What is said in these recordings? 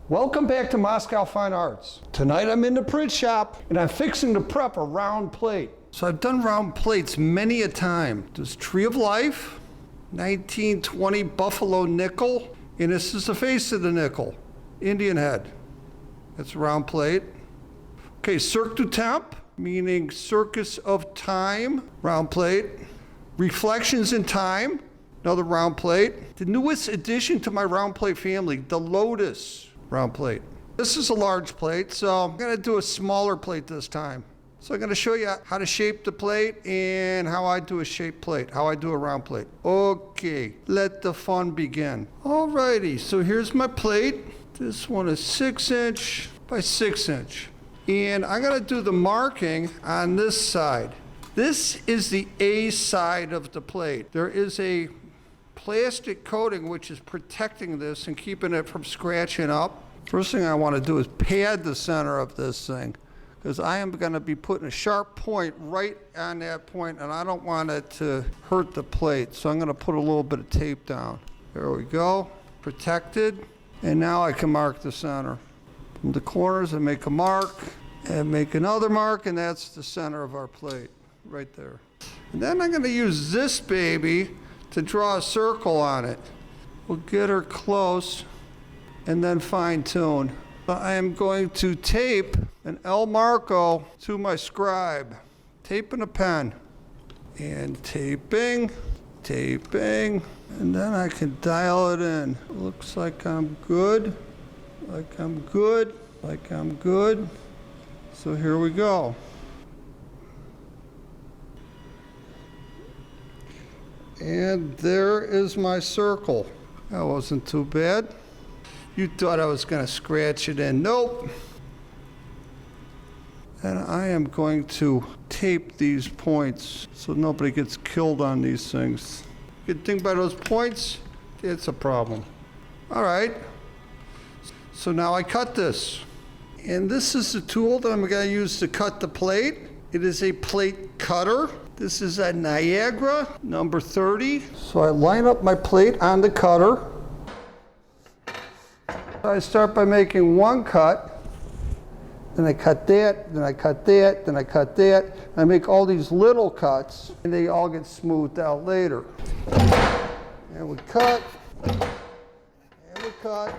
Welcome back to Moskow Fine Arts. Tonight I'm in the print shop and I'm fixing to prep a round plate. So I've done round plates many a time. This Tree of Life, 1920 Buffalo nickel, and this is the face of the nickel, Indian head. That's a round plate. Okay, Cirque du Temps, meaning Circus of Time, round plate. Reflections in Time, another round plate. The newest addition to my round plate family, the Lotus round plate. This is a large plate, so I'm gonna do a smaller plate this time. So I'm gonna show you how to shape the plate and how I do a shaped plate, how I do a round plate. Okay, let the fun begin. Alrighty, so here's my plate. This one is 6" by 6". And I'm gonna do the marking on this side. This is the A side of the plate. There is a plastic coating which is protecting this and keeping it from scratching up. First thing I want to do is pad the center of this thing, because I am going to be putting a sharp point right on that point, and I don't want it to hurt the plate. So I'm going to put a little bit of tape down. There we go, protected. And now I can mark the center. From the corners I make a mark and make another mark, and that's the center of our plate right there. And then I'm going to use this baby to draw a circle on it. We'll get her close and then fine tune. I am going to tape an El Marco to my scribe. Tape and a pen. And taping, and then I can dial it in. Looks like I'm good, like I'm good, like I'm good. So here we go. And there is my circle. That wasn't too bad. You thought I was going to scratch it in. Nope. And I am going to tape these points so nobody gets killed on these things. Good thing by those points, it's a problem. All right. So now I cut this. And this is the tool that I'm going to use to cut the plate. It is a plate cutter. This is a Niagara number 30. So I line up my plate on the cutter. I start by making one cut, then I cut that, then I cut that, then I cut that. I make all these little cuts, and they all get smoothed out later. And we cut, and we cut,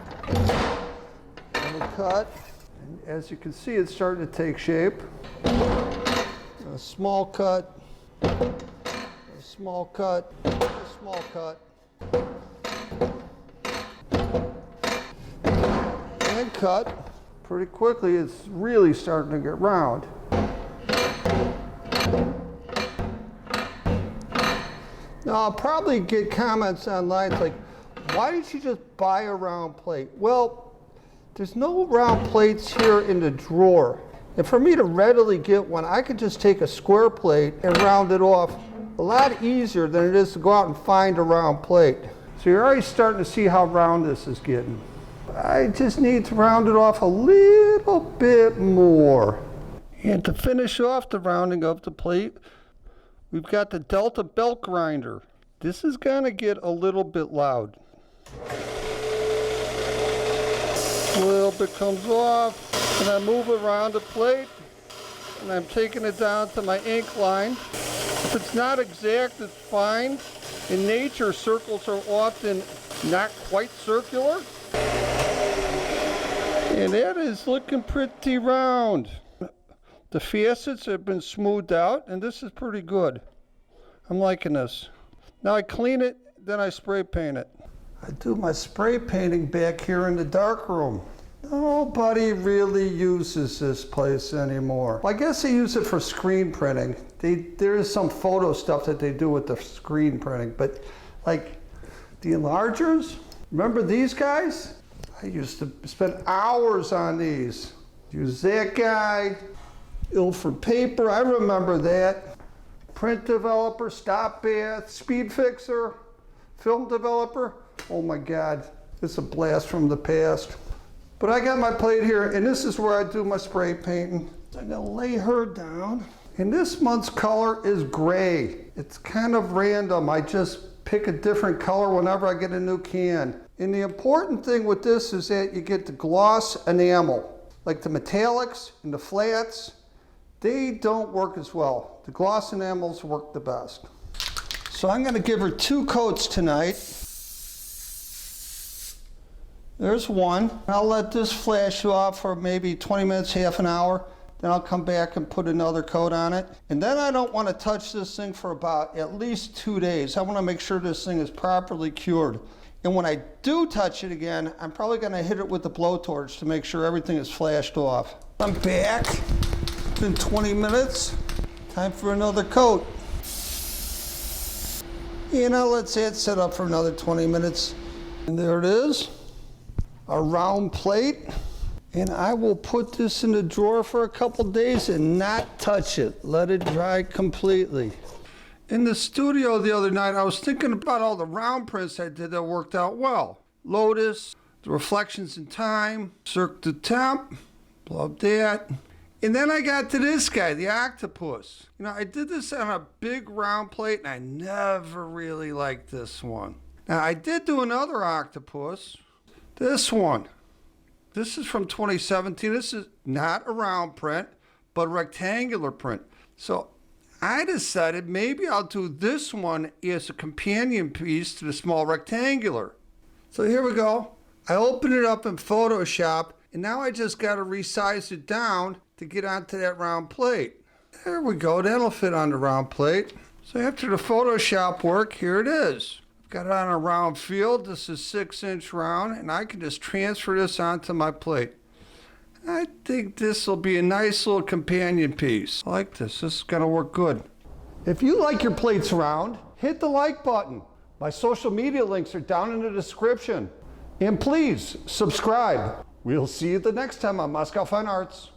and we cut. And as you can see, it's starting to take shape. A small cut. A small cut, a small cut, and cut. Pretty quickly, it's really starting to get round. Now, I'll probably get comments online like, why did you just buy a round plate? Well, there's no round plates here in the drawer. And for me to readily get one, I could just take a square plate and round it off a lot easier than it is to go out and find a round plate. So you're already starting to see how round this is getting. I just need to round it off a little bit more. And to finish off the rounding of the plate, we've got the Delta belt grinder. This is gonna get a little bit loud. A little bit comes off. And I move around the plate, and I'm taking it down to my ink line. If it's not exact, it's fine. In nature, circles are often not quite circular. And that is looking pretty round. The facets have been smoothed out, and this is pretty good. I'm liking this. Now I clean it, then I spray paint it. I do my spray painting back here in the dark room. Nobody really uses this place anymore. Well, I guess they use it for screen printing. There is some photo stuff that they do with the screen printing, but like the enlargers, remember these guys? I used to spend hours on these. Use that guy, Ilford paper, I remember that. Print developer, stop bath, speed fixer, film developer. Oh my God, it's a blast from the past. But I got my plate here, and this is where I do my spray painting. So I'm gonna lay her down. And this month's color is gray. It's kind of random. I just pick a different color whenever I get a new can. And the important thing with this is that you get the gloss enamel. Like the metallics and the flats, they don't work as well. The gloss enamels work the best. So I'm gonna give her 2 coats tonight. There's one. I'll let this flash off for maybe 20 minutes, half an hour. Then I'll come back and put another coat on it. And then I don't want to touch this thing for about at least 2 days. I want to make sure this thing is properly cured. And when I do touch it again, I'm probably going to hit it with the blowtorch to make sure everything is flashed off. I'm back. It's been 20 minutes. Time for another coat. You know, let's say it's set up for another 20 minutes. And there it is, a round plate. And I will put this in the drawer for a couple days and not touch it. Let it dry completely. In the studio the other night, I was thinking about all the round prints I did that worked out well. Lotus, the reflections in time, Cirque du Temp, love that. And then I got to this guy, the Octopus. You know, I did this on a big round plate and I never really liked this one. Now I did do another Octopus, this one. This is from 2017. This is not a round print, but a rectangular print. So I decided maybe I'll do this one as a companion piece to the small rectangular. So here we go. I opened it up in Photoshop, and now I just got to resize it down to get onto that round plate. There we go. That'll fit on the round plate. So after the Photoshop work, here it is. Got it on a round field. This is 6-inch round, and I can just transfer this onto my plate. I think this will be a nice little companion piece. I like this. This is going to work good. If you like your plates round, hit the like button. My social media links are down in the description. And please subscribe. We'll see you the next time on Moskow Fine Arts.